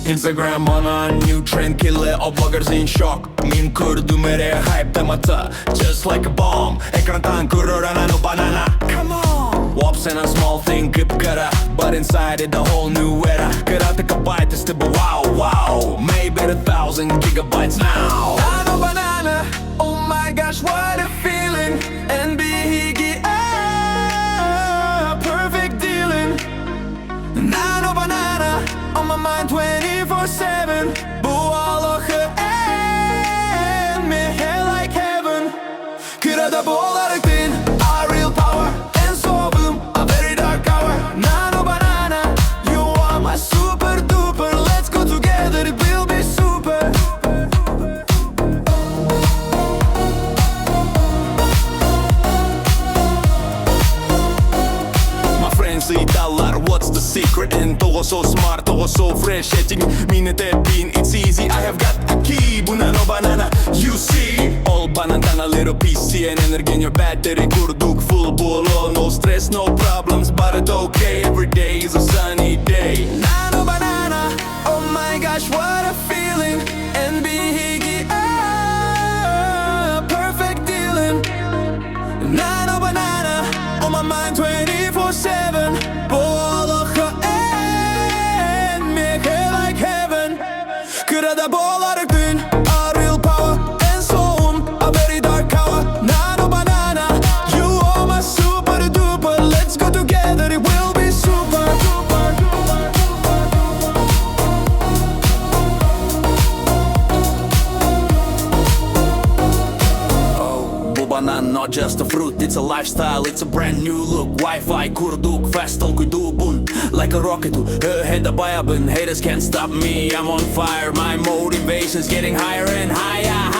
Instagram bana new trend killer, o bloggers in shock. Min kurdum ere hype temata, just like a bomb. Ekrandan kurur Nano Banana. Come on. Wops and a small thing kıpkara, but inside it a whole new era. Kırata kabayt işte bu wow wow. Maybe 1,000 gigabytes now. Nano Banana, oh my gosh what a feeling. And be higi perfect dealing. Nano Banana on my mind 24/7. Bu Allah'ı en mehe like heaven. Kırada boğularak din our real power. And so boom, a very dark hour. Nano Banana, you are my super duper. Let's go together, it will be super. My friends say dollar, what's the secret? And todo so smart, todo so fresh. Etching minute bean, it's easy. I have got a key, bu Nano Banana, you see. All banadan a little piece, and energy in your battery. Kurduk full bolo, no stress, no problems, but it's okay. Every day is a sunny day. Nano Banana, oh my gosh, what a feeling. And be higi perfect dealing. Nano Banana on my mind 24/7. Bu Allah'ı en mehe like heaven. Kırada boğularak dün our real power. And soon a very dark hour. Nano Banana, you are my super duper. Let's go together, it will be super. Oh, bu bana not just a fruit, it's a lifestyle, it's a brand new look. Wi-Fi kurduk, fast ol kuydu bun. Like a rocket, ahead of bayabın. Haters can't stop me, I'm on fire. My motivation's getting higher and higher.